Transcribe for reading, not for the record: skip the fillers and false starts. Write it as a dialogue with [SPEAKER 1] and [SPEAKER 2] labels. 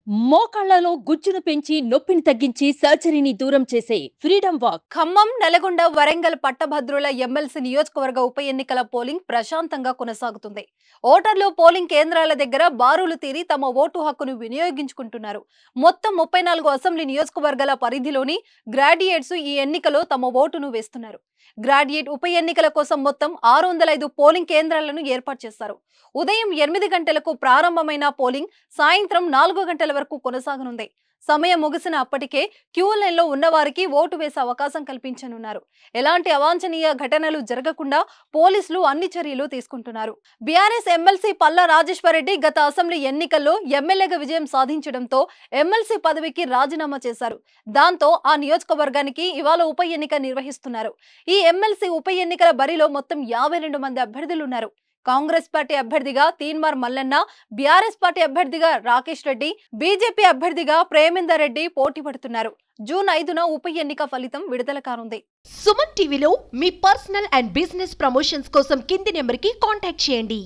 [SPEAKER 1] మోకాళ్లలో గుజ్జును పెంచి నొప్పిని తగ్గించి సర్జరీని దూరం చేసే ఫ్రీడమ్ వాక్.
[SPEAKER 2] ఖమ్మం, నల్గొండ, వరంగల్ పట్టభద్రుల ఎమ్మెల్సీ నియోజకవర్గ ఉప ఎన్నికల పోలింగ్ ప్రశాంతంగా కొనసాగుతుంది. ఓటర్లు పోలింగ్ కేంద్రాల దగ్గర బారులు తీరి తమ ఓటు హక్కును వినియోగించుకుంటున్నారు. మొత్తం 34 అసెంబ్లీ నియోజకవర్గాల పరిధిలోని గ్రాడ్యుయేట్స్ ఈ ఎన్నికలో తమ ఓటును వేస్తున్నారు. గ్రాడ్యుయేట్ ఉప ఎన్నికల కోసం మొత్తం 605 పోలింగ్ కేంద్రాలను ఏర్పాటు చేశారు. ఉదయం 8 గంటలకు ప్రారంభమైన పోలింగ్ సాయంత్రం 4 గంటల వరకు కొనసాగనుంది. సమయం ముగిసిన అప్పటికే క్యూ లైన్లో ఉన్నవారికి ఓటు వేసే అవకాశం కల్పించనున్నారు. ఎలాంటి అవాంఛనీయ ఘటనలు జరగకుండా పోలీసులు అన్ని చర్యలు తీసుకుంటున్నారు. బీఆర్ఎస్ ఎమ్మెల్సీ పల్లా రాజేశ్వరరెడ్డి గత అసెంబ్లీ ఎన్నికల్లో ఎమ్మెల్యేగా విజయం సాధించడంతో ఎమ్మెల్సీ పదవికి రాజీనామా చేశారు. దాంతో ఆ నియోజకవర్గానికి ఇవాళ ఉప ఎన్నిక నిర్వహిస్తున్నారు. ఈ ఎమ్మెల్సీ ఉప ఎన్నికల బరిలో మొత్తం 52 మంది అభ్యర్థులున్నారు. కాంగ్రెస్ పార్టీ అభ్యర్థిగా తీన్మార్ మల్లన్న, బీఆర్ఎస్ పార్టీ అభ్యర్థిగా రాకేష్ రెడ్డి, బీజేపీ అభ్యర్థిగా ప్రేమేందర్ రెడ్డి పోటీ పడుతున్నారు. జూన్ 5న ఉప ఎన్నిక ఫలితం విడుదల కానుంది.
[SPEAKER 3] సుమన్ టీవీలో మీ పర్సనల్ అండ్ బిజినెస్ ప్రమోషన్స్ కోసం కింది నెంబర్కి కాంటాక్ట్ చేయండి.